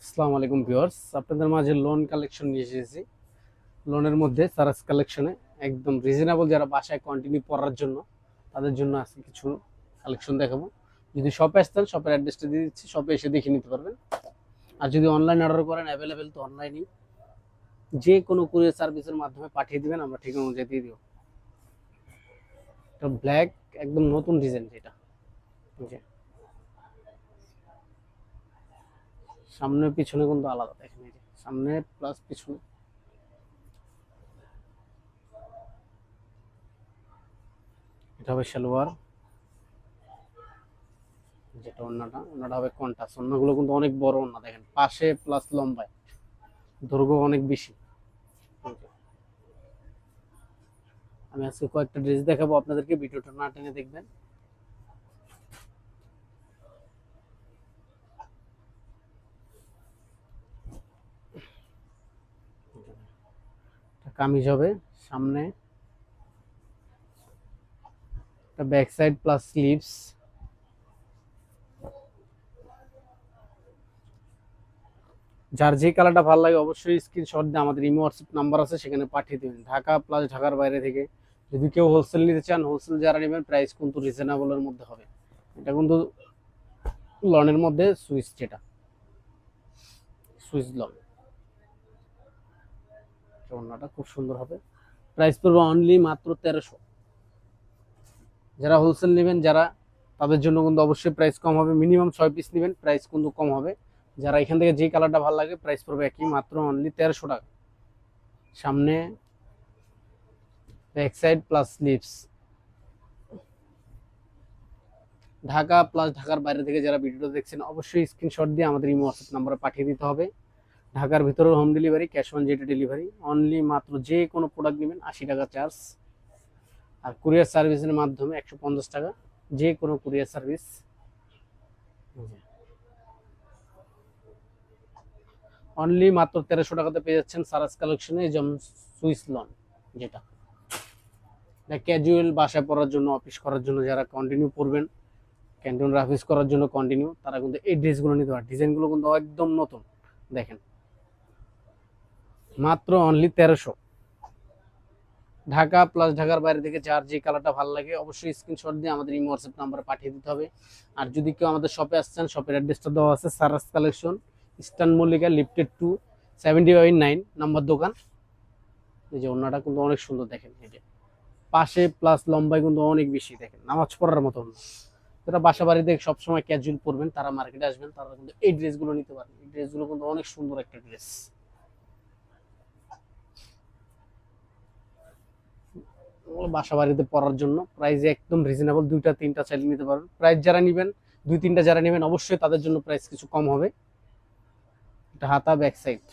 আসসালামু আলাইকুম ভিউয়ার্স, আপনাদের মাঝে লোন কালেকশন নিয়ে এসেছি। লোনের মধ্যে সারাস কালেকশনে একদম রিজনেবল, যারা বাসায় কন্টিনিউ পড়ার জন্য তাদের জন্য আজকে কিছু কালেকশন দেখাবো। যদি শপে আসতেন, শপের অ্যাড্রেসটা দিয়ে দিচ্ছি, শপে এসে দেখে নিতে পারবেন। আর যদি অনলাইন অর্ডার করেন, অ্যাভেলেবেল তো অনলাইনেই, যে কোনো কুরিয়ার সার্ভিসের মাধ্যমে পাঠিয়ে দিবেন, আমরা ঠিক অনুযায়ী দিয়ে দিব। এটা ব্ল্যাক, একদম নতুন ডিজাইন যেটা। এই যে সামনে পিছনে কিন্তু আলাদা, দেখেন এই যে সামনে প্লাস পিছনে। এটা হবে সালোয়ার, যেটা ওন্নাটা হবে কন্ট্রাস্ট। ওন্নাগুলো কিন্তু অনেক বড় ওন্না, দেখেন পাশে প্লাস লম্বায়, দৈর্ঘ্য অনেক বেশি। আমি আজকে কয়েকটা ড্রেস দেখাবো আপনাদেরকে, ভিডিওটা না টেনে দেখবেন। কামিজ হবে সামনে, ব্যাক সাইড প্লাস স্লিভস। যার যে কালারটা ভালো লাগে অবশ্যই স্ক্রিনশট দিয়ে আমাদের ইমো হোয়াটসঅ্যাপ নাম্বার আছে, সেখানে পাঠিয়ে দেবেন। ঢাকা প্লাস ঢাকার বাইরে থেকে যদি কেউ হোলসেল নিতে চান, হোলসেল যারা নেবেন প্রাইস কিন্তু রিজনেবলের মধ্যে হবে। এটা কিন্তু লনের মধ্যে সুইস, যেটা সুইস লন, ওড়নাটা খুব সুন্দর হবে। প্রাইস পড়বে অনলি মাত্র 1300। যারা হোলসেল নেবেন, যারা তাদের জন্য কিন্তু অবশ্যই প্রাইস কম হবে। মিনিমাম 6 পিস নেবেন, প্রাইস কিন্তু কম হবে। যারা এখান থেকে যে কালারটা ভালো লাগে, প্রাইস পড়বে একই, মাত্র অনলি 1300 টাকা। সামনে back side plus sleeves. Dhaka plus ঢাকার বাইরে থেকে যারা ভিডিওটা দেখছেন, অবশ্যই স্ক্রিনশট দিয়ে আমাদের ইমো হোয়াটসঅ্যাপ নাম্বারে পাঠিয়ে দিতে হবে। ঢাকার ভিতরে হোম ডেলিভারি, ক্যাশ অন যেটা ডেলিভারি অনলি। মাত্র যে কোনো প্রোডাক্ট নেবেন 80 টাকা চার্জ, আর কুরিয়ার সার্ভিসের মাধ্যমে 150 টাকা, যে কোনো কুরিয়ার সার্ভিস। অনলি মাত্র 1300 টাকাতে পেয়ে যাচ্ছেন সারাস কালেকশনে, যেমন সুইস লন, যেটা ক্যাজুয়াল বাসায় পরার জন্য, অফিস করার জন্য, যারা কন্টিনিউ পরবেন, ক্যান্টিন অফিস করার জন্য কন্টিনিউ, তারা কিন্তু এই ড্রেসগুলো নিতে পারে। ডিজাইনগুলো কিন্তু একদম নতুন, দেখেন মাত্র অনলি 1300। ঢাকা প্লাস ঢাকার বাইরে থেকে যার যে কালারটা ভালো লাগে অবশ্যই স্ক্রিনশট দিয়ে আমাদের ইমো হোয়াটসঅ্যাপ নাম্বারে পাঠিয়ে দিতে হবে। আর যদি কেউ আমাদের শপে আসছেন, শপের অ্যাড্রেসটা দেওয়া আছে, সারাস কালেকশন, ইস্টার্ন মল্লিকা, লিফটেড 2, 79 নাম্বার দোকান। এই যে ওড়নাটা কিন্তু অনেক সুন্দর, দেখেন এই যে পাশে প্লাস লম্বাই কিন্তু অনেক বেশি, দেখেন নামাজ পড়ার মতো ওড়না। যারা বাসা বাড়িতে সবসময় ক্যাজুয়াল পরবেন, তারা মার্কেটে আসবেন, তারা কিন্তু এই ড্রেসগুলো নিতে পারবেন। এই ড্রেসগুলো কিন্তু অনেক সুন্দর একটা ড্রেস, বাসা বাড়িতে পরার জন্য। প্রাইস একদম রিজনেবল, দুইটা তিনটা চাইলে নিতে পারবেন। প্রাইস যারা নেবেন, দুই তিনটা যারা নেবেন, অবশ্যই তাদের জন্য প্রাইস কিছু কম হবে। এটা হাতা, ব্যাক সাইড।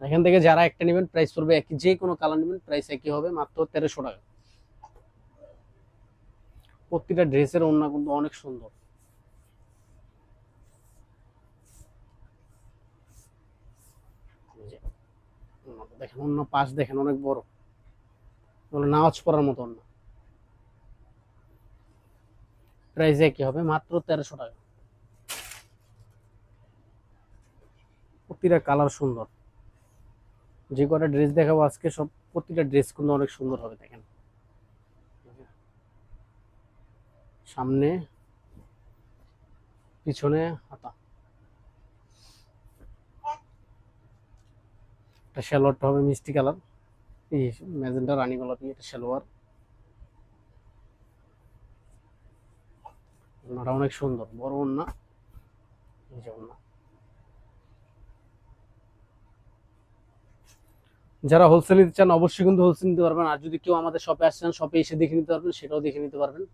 এখান থেকে যারা একটা নেবেন, প্রাইস পড়বে একই, যে কোনো কালার নেবেন প্রাইস একই হবে, মাত্র 1300 টাকা। প্রতিটা ড্রেসের ওড়না কিন্তু অনেক সুন্দর। দেখেন অন্য পাশ, দেখেন অনেক বড়, নামাজ পড়ার মতো ওড়না। প্রাইস একই হবে, মাত্র 1300 টাকা। প্রতিটা কালার সুন্দর। যে কটা ড্রেস দেখাবো আজকে, সব প্রতিটা ড্রেস কিন্তু অনেক সুন্দর হবে। দেখেন সামনে পিছনে হাতা। এটা সালোয়ারটা হবে মিষ্টি কালার, এই ম্যাজেন্টা রানী গোলাপি, এটা সালোয়ার। ওড়নাটা অনেক সুন্দর, বড় ওড়না, এই যে ওড়না। যারা হোলসেল নিতে চান অবশ্যই কিন্তু হোলসেল নিতে পারবেন। আর যদি কেউ আমাদের শপে আসছেন, শপে এসে দেখে নিতে পারবেন, সেটাও দেখে নিতে পারবেন।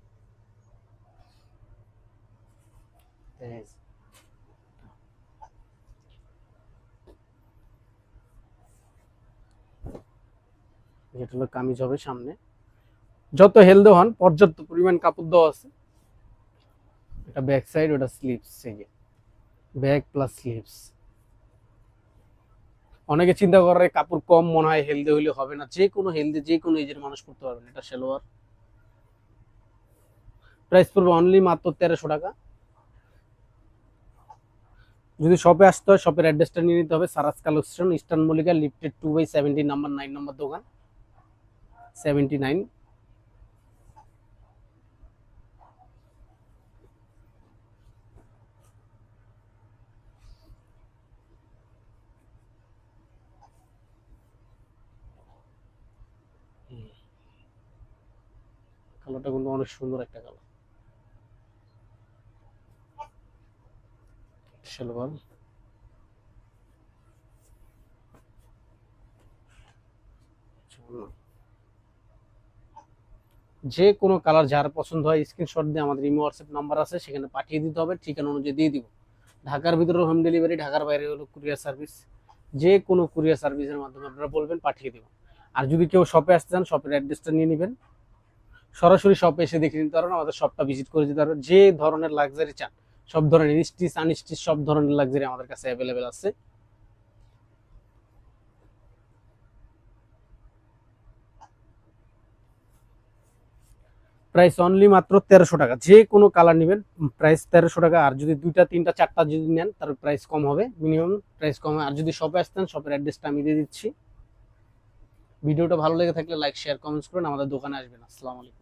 যেটা হলো কামিজ হবে সামনে, যত হেলদি হন পর্যাপ্ত পরিমাণ কাপড় দেওয়া আছে। এটা ব্যাক সাইড, ওটা স্লিভস, এই যে ব্যাক প্লাস স্লিভস। অনেকে চিন্তা করে কাপড় কম মনে হয়, হেলদি হইলে হবে না। যে কোনো হেলদি, যে কোনো এজের মানুষ পড়তে পারবেন। এটা সালোয়ার, প্রাইস পড়বে অনলি মাত্র 1300 টাকা। যদি শপে আসতে হয় শপের অ্যাড্রেসটা নিয়ে নিতে হবে। সারাস কালেকশন, ইস্টার্ন মল্লিকা, লিফটেড 2/70, নাম্বার 9 নম্বর দোকান, 79। কালারটা কিন্তু অনেক সুন্দর একটা কালার। সালোয়ার যে কোনো কালার যার পছন্দ হয় স্ক্রিনশট দিয়ে আমাদের ইমো হোয়াটসঅ্যাপ নাম্বার আছে, সেখানে পাঠিয়ে দিতে হবে, ঠিকানা অনুযায়ী দিয়ে দিব। ঢাকার ভিতরে হোম ডেলিভারি, ঢাকার বাইরে হলো কুরিয়ার সার্ভিস। যে কোনো কুরিয়ার সার্ভিসের মাধ্যমে আপনারা বলবেন, পাঠিয়ে দেব। আর যদি কেউ শপে আসতে চান শপের অ্যাড্রেসটা নিয়ে নেবেন, সরাসরি শপে এসে দেখে নিতে পারবেন, আমাদের শপটা ভিজিট করে দিতে পারবেন। যে ধরনের লাক্সারি চান, সব ধরনের স্টিচ আনস্টিচ সব ধরনের লাক্সারি আমাদের কাছে অ্যাভেলেবেল আছে। প্রাইস অনলি মাত্র 1300 টাকা। যে কোনো কালার নেবেন প্রাইস 1300 টাকা। আর যদি 2টা 3টা 4টা যদি নেন তার প্রাইস কম হবে, মিনিমাম প্রাইস কম হবে। আর যদি শপে আসতেন শপের অ্যাড্রেসটা আমি দিয়ে দিচ্ছি। ভিডিওটা ভালো লেগে থাকলে লাইক শেয়ার কমেন্টস করুন, আমাদের দোকানে আসবেন। আসসালামু আলাইকুম।